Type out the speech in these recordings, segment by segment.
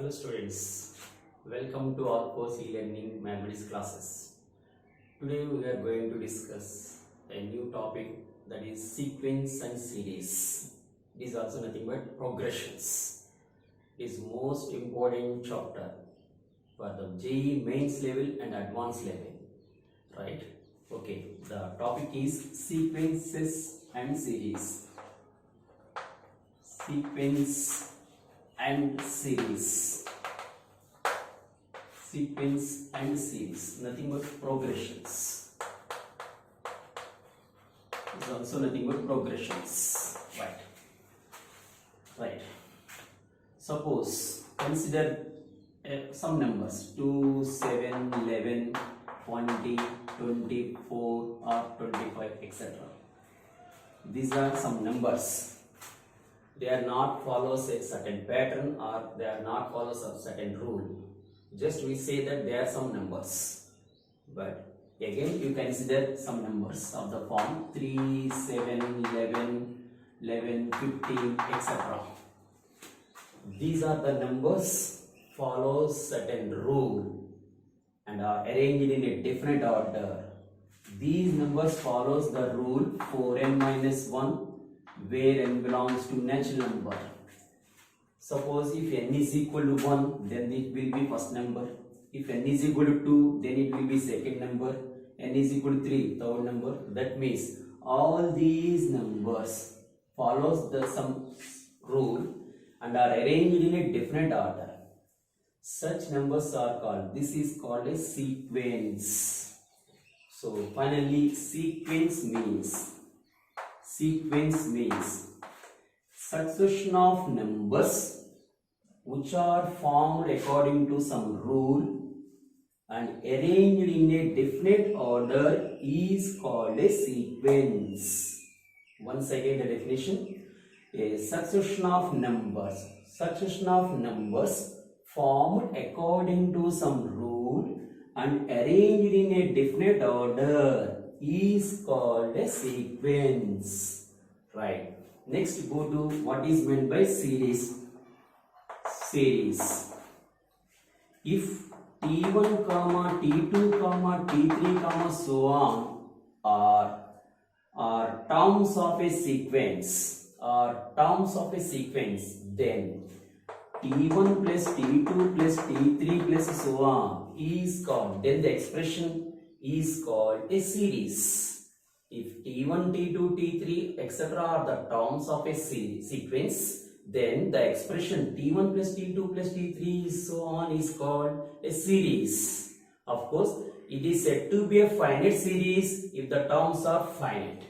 Hello students, welcome to all course e-learning mathematics classes. Today we are going to discuss a new topic, that is sequence and series. It is also nothing but progressions. It is most important chapter for the JEE mains level and advanced level, right? Okay, the topic is sequences and series. Sequence and series. Sequence and series, nothing but progressions. It's also nothing but progressions, right. Suppose consider some numbers 2, 7, 11, 20, 24 or 25, etc. These are some numbers. They are not follows a certain pattern, or they are not follows a certain rule. Just we say that they are some numbers. But again you consider some numbers of the form 3, 7, 11, 11, 15, etc. These are the numbers follows certain rule and are arranged in a different order. These numbers follows the rule 4n minus 1, where n belongs to natural number. Suppose if n is equal to 1, then it will be first number. If n is equal to 2, then it will be second number. N is equal to 3, third number. That means all these numbers follows the some rule and are arranged in a different order. Such numbers are called, this is called a sequence. So finally sequence means succession of numbers which are formed according to some rule and arranged in a definite order is called a sequence. Once again the definition: a succession of numbers formed according to some rule and arranged in a definite order is called a sequence, right? Next go to what is meant by series. If t1 comma t2 comma t3 comma so on are terms of a sequence, then t1 plus t2 plus t3 plus so on is called, then the expression is called a series. If t1, t2, t3, etc. are the terms of a sequence, then the expression t1 plus t2 plus t3 so on is called a series. Of course, it is said to be a finite series if the terms are finite,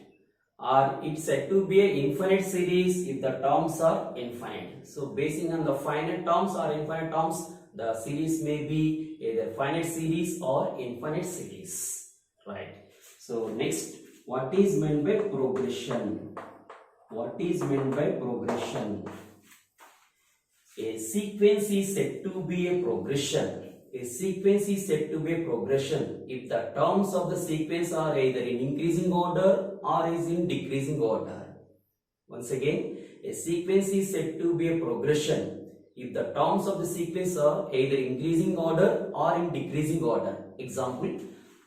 or it's said to be an infinite series if the terms are infinite. So basing on the finite terms or infinite terms, the series may be either finite series or infinite series, right? So next, what is meant by progression? A sequence is said to be a progression. If the terms of the sequence are either in increasing order or is in decreasing order. Once again, a sequence is said to be a progression if the terms of the sequence are either increasing order or in decreasing order.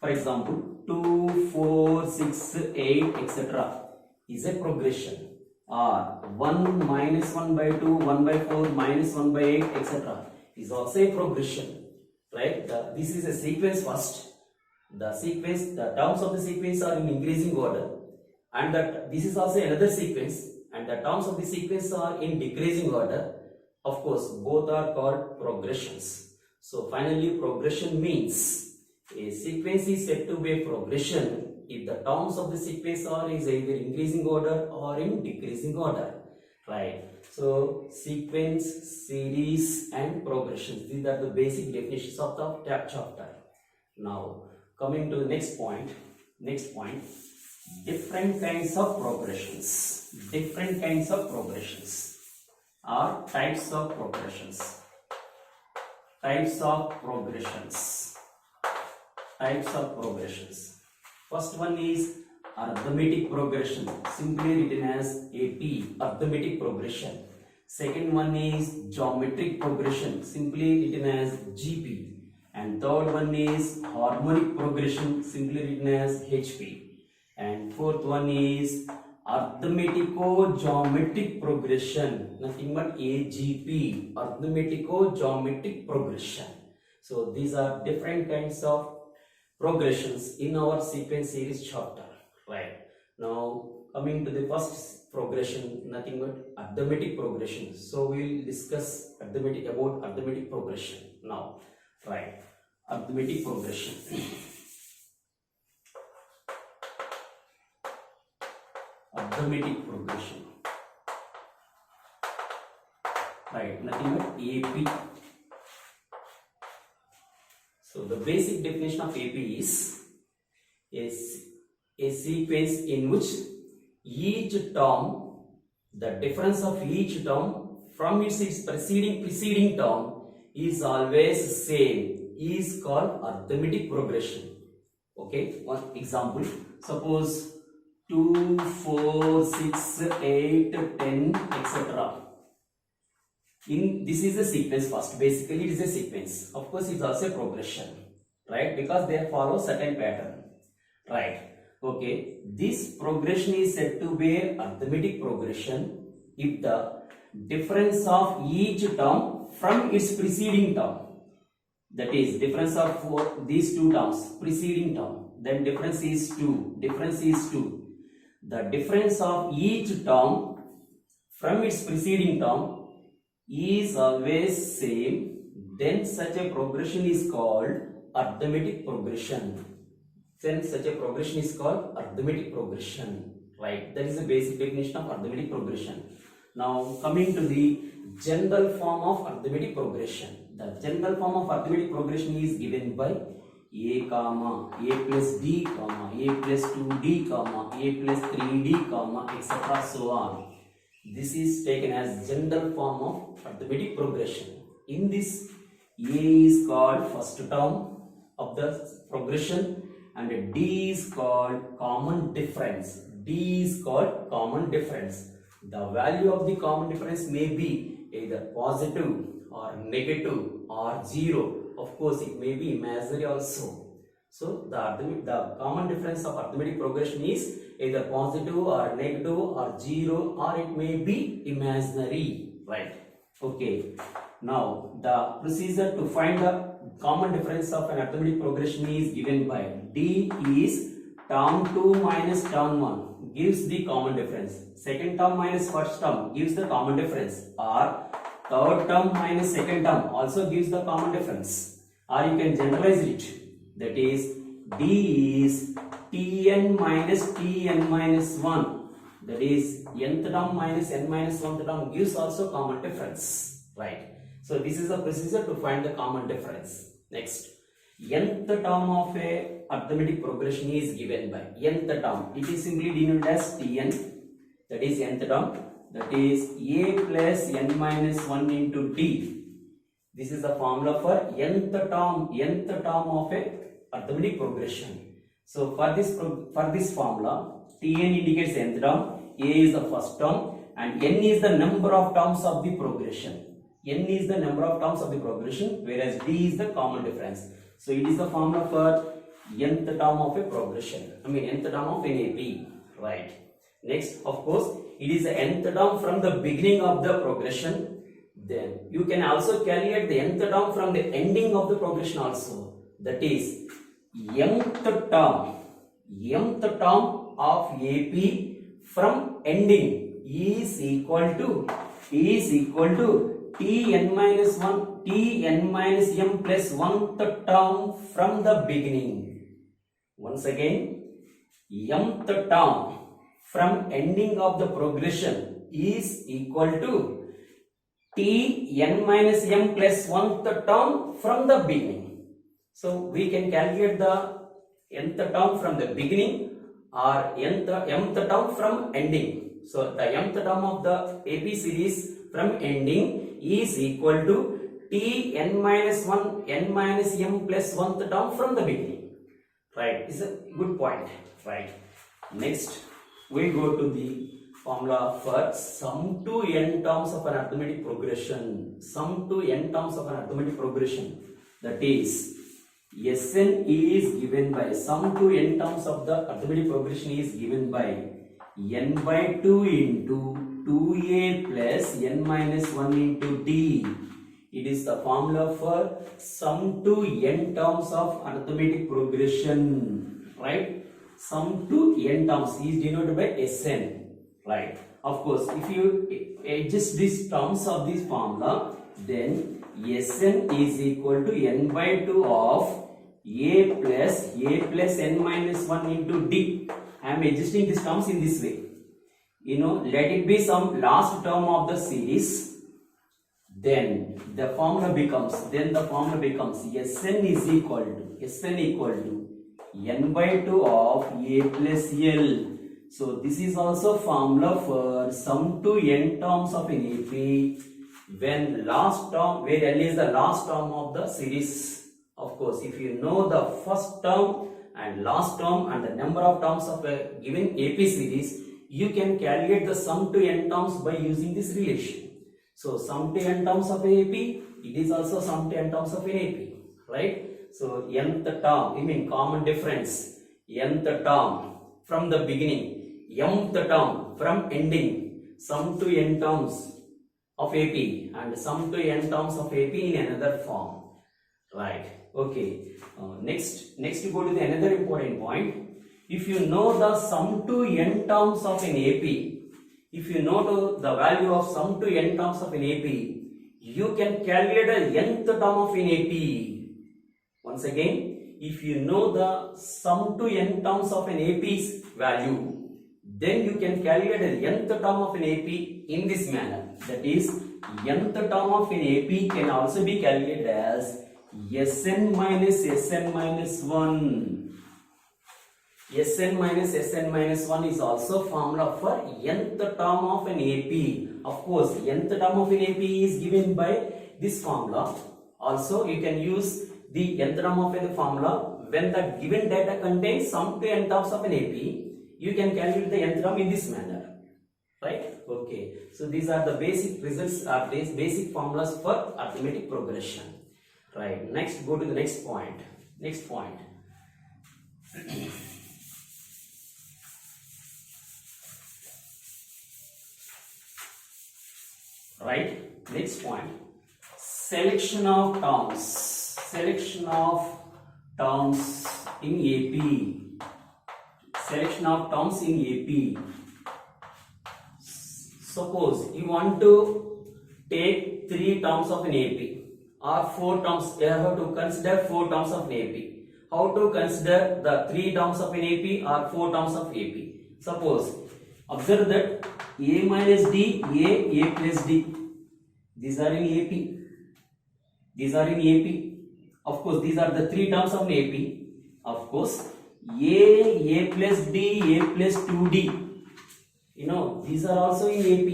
For example, 2, 4, 6, 8, etc. is a progression, or 1 minus 1 by 2, 1 by 4, minus 1 by 8, etc. is also a progression, right? This is a sequence first. The terms of the sequence are in increasing order, and that this is also another sequence, and the terms of the sequence are in decreasing order. Of course, both are called progressions. So finally, progression means a sequence is said to be a progression if the terms of the sequence are is either increasing order or in decreasing order, right? So sequence, series and progressions, these are the basic definitions of the chapter. Now coming to the next point, different kinds of progressions or types of progressions. First one is arithmetic progression, simply written as AP, arithmetic progression. Second one is geometric progression, simply written as GP. And third one is harmonic progression, simply written as HP. And fourth one is arithmetico-geometric progression, nothing but AGP, arithmetico-geometric progression. So these are different kinds of progressions in our sequence series chapter. Right. Now coming to the first progression, nothing but arithmetic progression. So we will discuss about arithmetic progression now. Right. Arithmetic progression. Arithmetic progression. Right. Nothing but AP. So the basic definition of AP is a sequence in which each term, the difference of each term from its preceding term is always same, is called arithmetic progression. Okay, one example, suppose 2, 4, 6, 8, 10, etc. This is a sequence first. Basically, it is a sequence. Of course, it's also a progression, right? Because they follow certain pattern, right? Okay, this progression is said to be arithmetic progression if the difference of each term from its preceding term, that is difference of these two terms, preceding term, then difference is 2. The difference of each term from its preceding term is always same, then such a progression is called arithmetic progression. Then such a progression is called arithmetic progression, right? That is the basic definition of arithmetic progression. Now coming to the general form of arithmetic progression. The general form of arithmetic progression is given by a comma, a plus d comma, a plus 2d comma, a plus 3d comma, etc. so on. This is taken as general form of arithmetic progression. In this, a is called first term of the progression and D is called common difference. D is called common difference. The value of the common difference may be either positive or negative or 0. Of course, it may be imaginary also. So the common difference of arithmetic progression is either positive or negative or 0, or it may be imaginary, right? Okay. Now the procedure to find the common difference of an arithmetic progression is given by D is term 2 minus term 1 gives the common difference. Second term minus first term gives the common difference, or third term minus second term also gives the common difference, or you can generalize it. That is, D is Tn minus Tn minus 1. That is, nth term minus n minus 1th term gives also common difference, right? So this is the procedure to find the common difference. Next, nth term of a arithmetic progression is given by nth term. It is simply denoted as Tn. That is nth term. That is a plus n minus 1 into d. This is the formula for nth term of a arithmetic progression. So for this formula, Tn indicates nth term, a is the first term, and n is the number of terms of the progression. N is the number of terms of the progression, whereas d is the common difference. So it is the formula for nth term of a progression. Nth term of an AP, right? Next, of course, it is the nth term from the beginning of the progression. Then you can also calculate the nth term from the ending of the progression also. That is, mth term of AP from ending is equal to Tn minus 1 Tn minus m plus 1th term from the beginning. Once again, mth term from ending of the progression is equal to Tn minus m plus 1th term from the beginning. So we can calculate the nth term from the beginning or mth term from ending. So the mth term of the AP series from ending is equal to Tn minus 1 n minus m plus 1th term from the beginning. Right? It's a good point. Right? Next, we go to the formula for sum to n terms of an arithmetic progression. Sum to n terms of an arithmetic progression. That is, Sn is given by sum to n terms of the arithmetic progression is given by n by 2 into 2a plus n minus 1 into d. It is the formula for sum to n terms of arithmetic progression, right? Sum to n terms is denoted by Sn, right? Of course, if you adjust these terms of this formula, then Sn is equal to n by 2 of a plus n minus 1 into d. I am adjusting these terms in this way. Let it be some last term of the series. Then the formula becomes Sn is equal to n by 2 of a plus l. So this is also formula for sum to n terms of an AP when last term, where l is the last term of the series. Of course, if you know the first term and last term and the number of terms of a given AP series, you can calculate the sum to n terms by using this relation. So sum to n terms of AP, it is also sum to n terms of an AP, right? So nth term, common difference, nth term from the beginning, mth term from ending, sum to n terms of AP and sum to n terms of AP in another form, right? Okay. Next you go to the another important point. If you know the sum to n terms of an AP, if you know the value of sum to n terms of an AP, you can calculate the nth term of an AP. Once again, if you know the sum to n terms of an AP's value, then you can calculate the nth term of an AP in this manner. That is, nth term of an AP can also be calculated as Sn minus 1. Sn minus Sn minus 1 is also formula for nth term of an AP. Of course, nth term of an AP is given by this formula. Also, you can use the nth term of the formula when the given data contains sum to n terms of an AP. You can calculate the nth term in this manner, right? Okay. So these are the basic results, these basic formulas for arithmetic progression. Right. Next, go to the next point. Right. Next point. Selection of terms in AP. Selection of terms in AP. Suppose you want to take 3 terms of an AP. Or 4 terms, you have to consider 4 terms of an AP. How to consider the 3 terms of an AP or 4 terms of AP? Suppose, observe that A minus D, A plus D. These are in AP. Of course, these are the 3 terms of an AP. Of course, A plus D, A plus 2D. These are also in AP.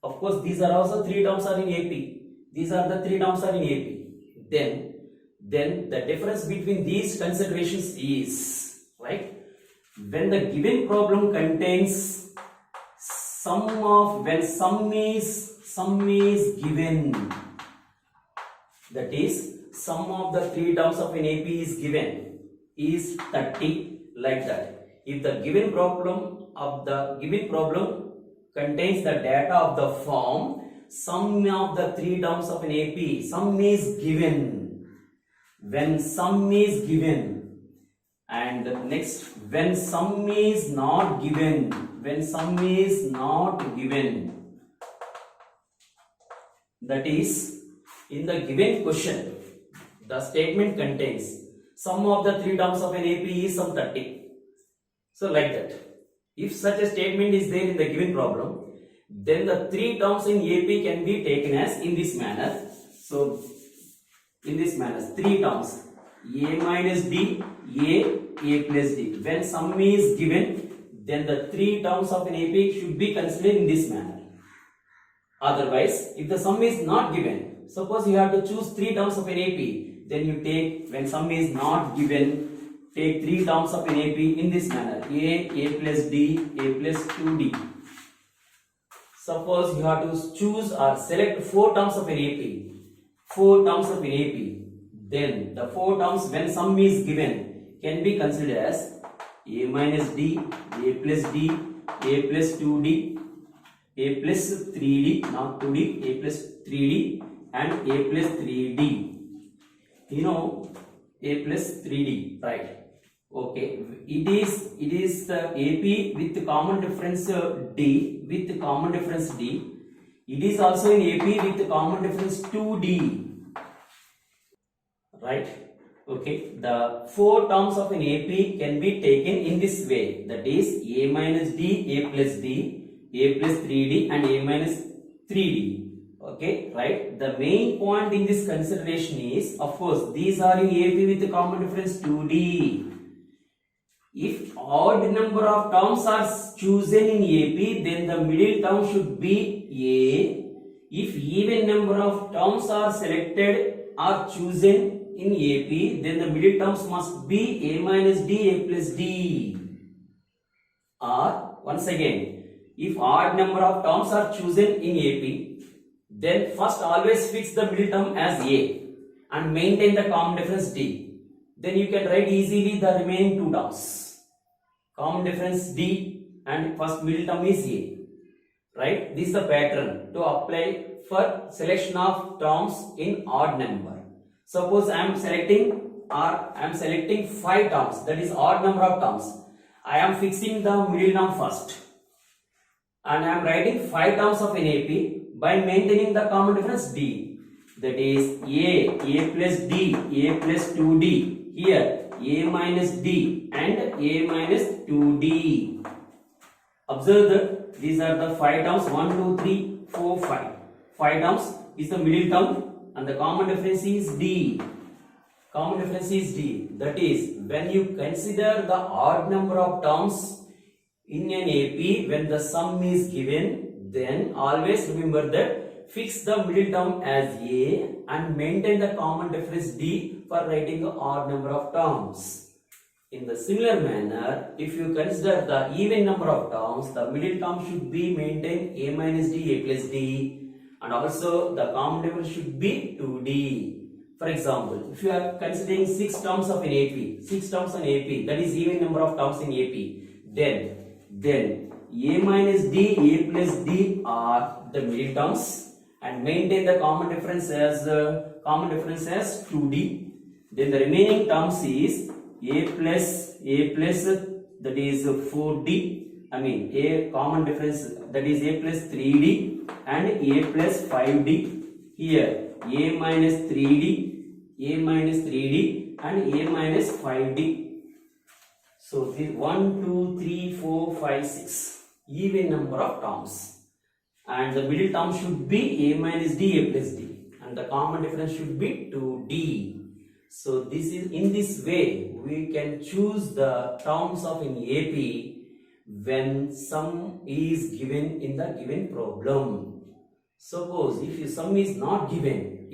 Of course, these are also 3 terms are in AP. These are the 3 terms are in AP. Then the difference between these considerations is, right? When the given problem contains when sum is given, that is, sum of the 3 terms of an AP is given is 30, like that. If the given problem contains the data of the form sum of the 3 terms of an AP, sum is given. When sum is given, and next when sum is not given, that is, in the given question, the statement contains sum of the 3 terms of an AP is some 30. So like that. If such a statement is there in the given problem, then the 3 terms in AP can be taken as in this manner. So, in this manner, 3 terms, A minus D, A plus D. When sum is given, then the 3 terms of an AP should be considered in this manner. Otherwise, if the sum is not given, suppose you have to choose 3 terms of an AP, then you take, when sum is not given, take 3 terms of an AP in this manner, A plus D, A plus 2D. Suppose you have to choose or select 4 terms of an AP. 4 terms of an AP. Then the 4 terms when sum is given can be considered as A minus D, A plus D, A plus 2D, A plus 3D, not 2D, A plus 3D and A plus 3D. You know A plus 3D, right? Okay, it is the AP with common difference D, with common difference D. It is also in AP with common difference 2D, right? Okay, the 4 terms of an AP can be taken in this way, that is A minus D, A plus D, A plus 3D and A minus 3D. Okay, right? The main point in this consideration is, of course, these are in AP with the common difference 2D. If odd number of terms are chosen in AP, then the middle term should be A. If even number of terms are selected or chosen in AP, then the middle terms must be A minus D, A plus D. Or once again, if odd number of terms are chosen in AP, then first always fix the middle term as A and maintain the common difference D. Then you can write easily the remaining 2 terms. Common difference D and first middle term is A. Right? This is the pattern to apply for selection of terms in odd number. Suppose I am selecting 5 terms, that is odd number of terms. I am fixing the middle term first. And I am writing 5 terms of an AP by maintaining the common difference D. That is A plus D, A plus 2D. Here A minus D and A minus 2D. Observe that these are the 5 terms 1, 2, 3, 4, 5. 5 terms is the middle term and the common difference is D. Common difference is D. That is, when you consider the odd number of terms in an AP, when the sum is given, then always remember that fix the middle term as A and maintain the common difference D for writing the odd number of terms. In the similar manner, if you consider the even number of terms, the middle term should be maintained A minus D, A plus D, and also the common difference should be 2D. For example, if you are considering 6 terms of an AP, 6 terms in AP, that is even number of terms in AP, then A minus D, A plus D are the middle terms and maintain the common difference as 2D. Then the remaining terms is A plus that is 4D. I mean A common difference, that is A plus 3D and A plus 5D. Here A minus 3D, A minus 3D and A minus 5D. So this 1, 2, 3, 4, 5, 6 even number of terms, and the middle term should be A minus D, A plus D, and the common difference should be 2D. So this is, in this way we can choose the terms of an AP when sum is given in the given problem. Suppose if sum is not given,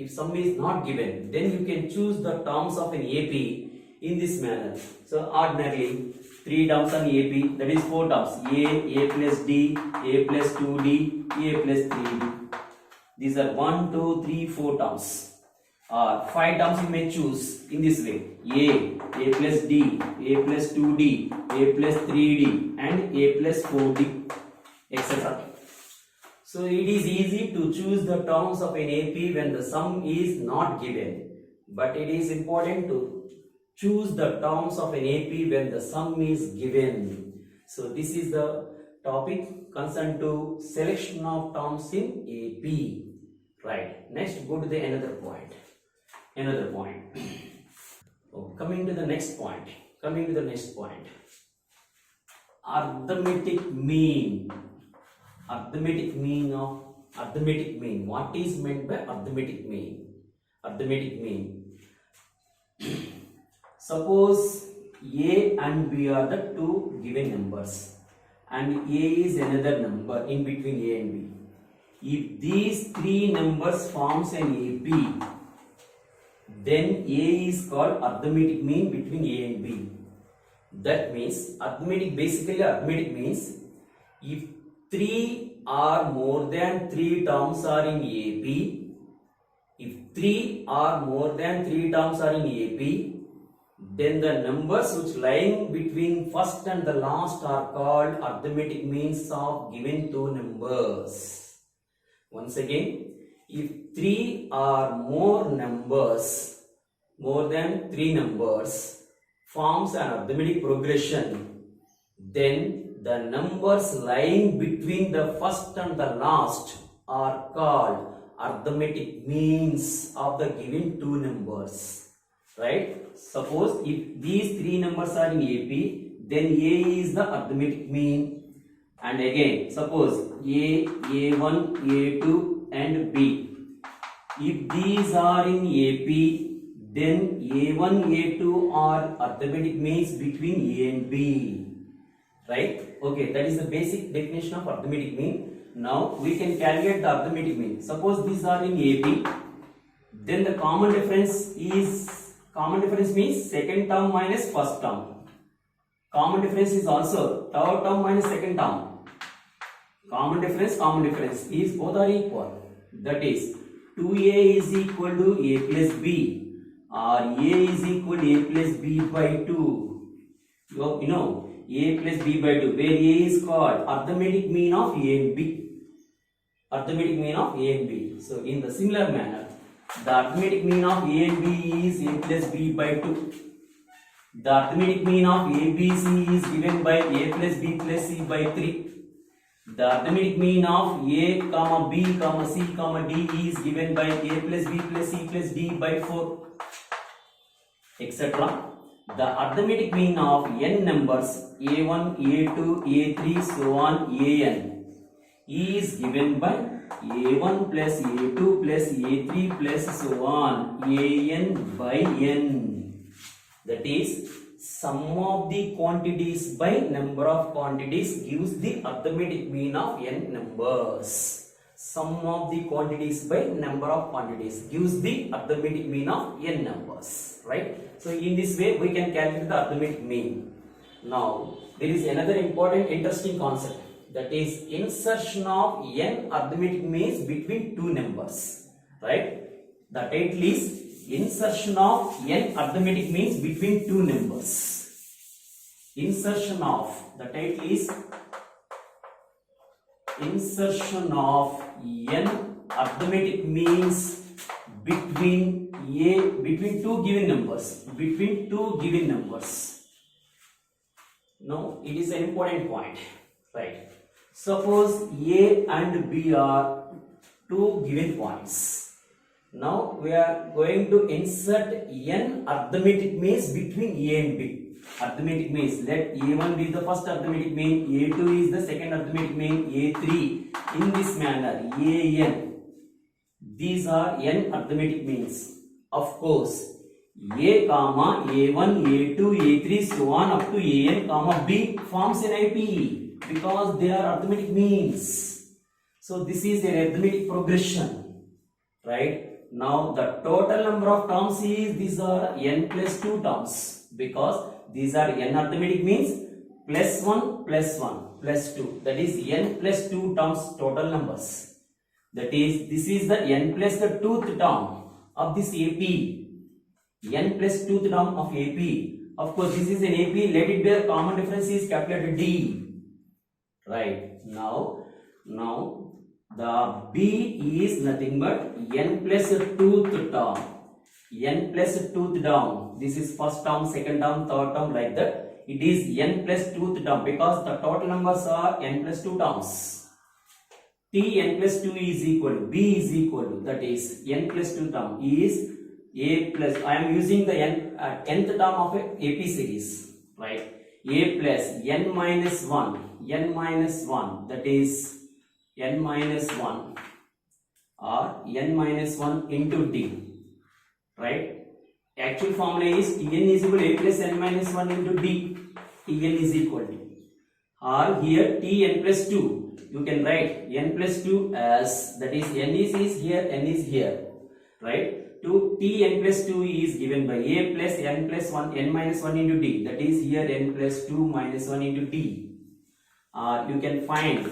then you can choose the terms of an AP in this manner. So ordinarily 3 terms on AP, that is 4 terms, A plus D, A plus 2D, A plus 3D. These are 1, 2, 3, 4 terms. 5 terms you may choose in this way: A plus D, A plus 2D, A plus 3D and A plus 4D, etc. So it is easy to choose the terms of an AP when the sum is not given, but it is important to choose the terms of an AP when the sum is given. So this is the topic concerned to selection of terms in AP. Right. Next, go to the another point. Coming to the next point. Arithmetic mean. What is meant by arithmetic mean? Suppose A and B are the 2 given numbers, and A is another number in between A and B. If these 3 numbers forms an AP, then A is called arithmetic mean between A and B. That means arithmetic means if 3 are more than 3 terms are in AP, if 3 or more than 3 terms are in AP, then the numbers which lying between first and the last are called arithmetic means of given two numbers. Once again, if 3 or more numbers, more than 3 numbers, forms an arithmetic progression, then the numbers lying between the first and the last are called arithmetic means of the given two numbers. Right? Suppose if these 3 numbers are in AP, then A is the arithmetic mean. And again, suppose A, A1, A2 and B. If these are in AP, then A1, A2 are arithmetic means between A and B. Right? Okay, that is the basic definition of arithmetic mean. Now we can calculate the arithmetic mean. Suppose these are in AP, then the common difference means second term minus first term. Common difference is also third term minus second term. Common difference is both are equal. That is 2A is equal to A plus B, or A is equal to A plus B by 2. You know A plus B by 2, where A is called arithmetic mean of A and B. Arithmetic mean of A and B. So in the similar manner, the arithmetic mean of A and B is A plus B by 2. The arithmetic mean of ABC is given by A plus B plus C by 3. The arithmetic mean of A, comma B, comma C, comma D is given by A plus B plus C plus D by 4, etc. The arithmetic mean of n numbers A1, A2, A3, so on, An is given by A1 plus A2 plus A3 plus so on, An by n. That is, sum of the quantities by number of quantities gives the arithmetic mean of n numbers. Sum of the quantities by number of quantities gives the arithmetic mean of n numbers. Right? So in this way we can calculate the arithmetic mean. Now there is another important interesting concept, that is insertion of n arithmetic means between two numbers. Right? The title is insertion of n arithmetic means between two numbers. Insertion of, the title is insertion of n arithmetic means between two given numbers. Between two given numbers. Now it is an important point. Right? Suppose A and B are two given points. Now we are going to insert n arithmetic means between A and B. Arithmetic means, let A1 be the first arithmetic mean, A2 is the second arithmetic mean, A3 in this manner, An. These are n arithmetic means. Of course, A, comma, A1, A2, A3, so on up to An, comma, B forms an IP because they are arithmetic means. So this is an arithmetic progression. Right? Now the total number of terms is, these are n plus 2 terms, because these are n arithmetic means plus 1 plus 1 plus 2, that is n plus 2 terms total numbers. That is, this is the n plus the 2th term of this AP. N plus 2th term of AP. Of course this is an AP, let it be a common difference is capital letter D. Right? Now the B is nothing but n plus 2th term. N plus 2th term. This is first term, second term, third term, like that. It is n plus 2th term because the total numbers are n plus 2 terms. T n plus 2 is equal to, B is equal to, that is n plus 2 term is A plus, I am using the nth term of a AP series. Right? A plus n minus 1, that is n minus 1 or n minus 1 into D. Right? Actual formula is Tn is equal to A plus n minus 1 into D. Tn is equal to, or here Tn plus 2. You can write n plus 2 as, that is n is here, n is here. Right? To Tn plus 2 is given by A plus n plus 1, n minus 1 into D. That is here n plus 2 minus 1 into D. You can find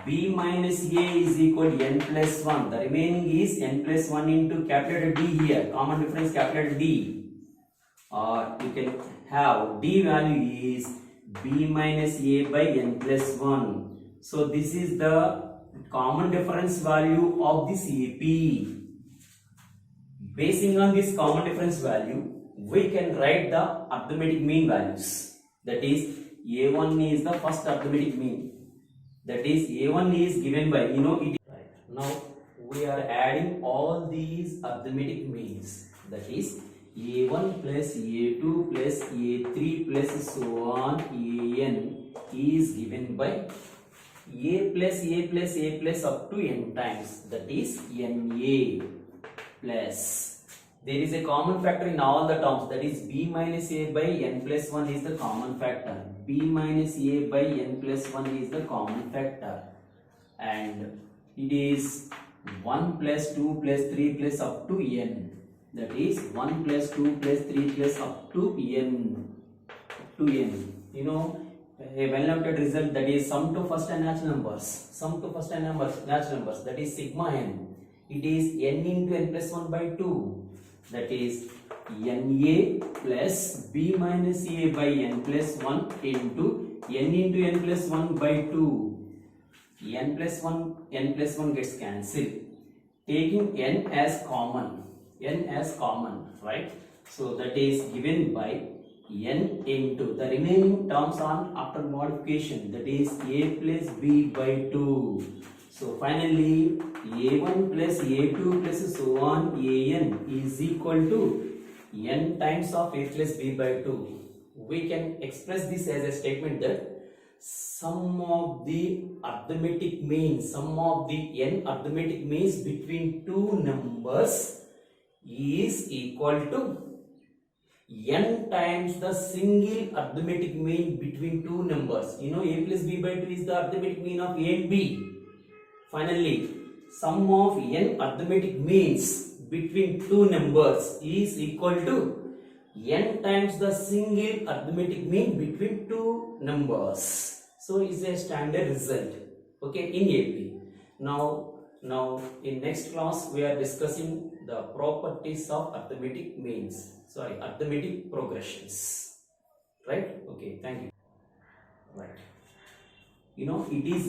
b minus a is equal to n plus 1. The remaining is n plus 1 into capital D here. Common difference capital D. Or you can have D value is b minus a by n plus 1. So this is the common difference value of this AP. Basing on this common difference value, we can write the arithmetic mean values. That is, A1 is the first arithmetic mean. That is, A1 is given by, it. Right. Now, we are adding all these arithmetic means. That is, A1 plus A2 plus A3 plus so on AN is given by A plus A plus A plus up to n times. That is, NA plus. There is a common factor in all the terms. That is, b minus a by n plus 1 is the common factor. B minus a by n plus 1 is the common factor. And it is 1 plus 2 plus 3 plus up to n. That is 1 plus 2 plus 3 plus up to n. A well-noted result, that is sum to first and natural numbers. Sum to first and natural numbers, that is sigma n. It is n into n plus 1 by 2. That is NA plus b minus a by n plus 1 into n plus 1 by 2. N plus 1 gets cancelled. Taking n as common, right? So that is given by n into the remaining terms on after modification, that is a plus b by 2. So finally, A1 plus A2 plus so on AN is equal to n times of a plus b by 2. We can express this as a statement that sum of the arithmetic means, sum of the n arithmetic means between two numbers is equal to n times the single arithmetic mean between two numbers. A plus b by 2 is the arithmetic mean of a and b. Finally, sum of n arithmetic means between two numbers is equal to n times the single arithmetic mean between two numbers. So it's a standard result, okay, in AP. Now in next class we are discussing the properties of arithmetic means. Arithmetic progressions. Right? Okay, thank you. Right. It is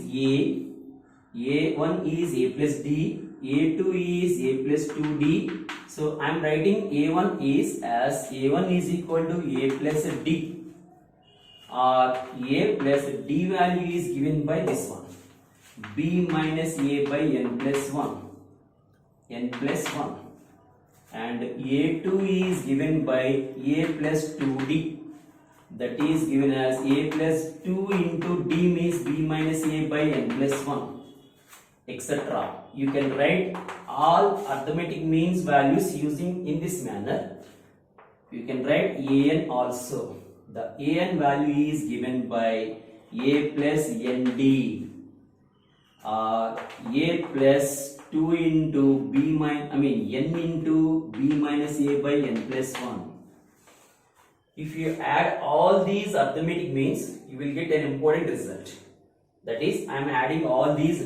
A1 is A plus D, A2 is A plus 2D. So I am writing A1 is as A1 is equal to A plus D, or A plus D value is given by this one, B minus A by n plus 1, and A2 is given by A plus 2D, that is given as A plus 2 into D means B minus A by n plus 1, etc. You can write all arithmetic means values using in this manner. You can write AN also. The AN value is given by A plus ND, or A plus 2 into n into B minus A by n plus 1. If you add all these arithmetic means, you will get an important result. That is, I am adding all these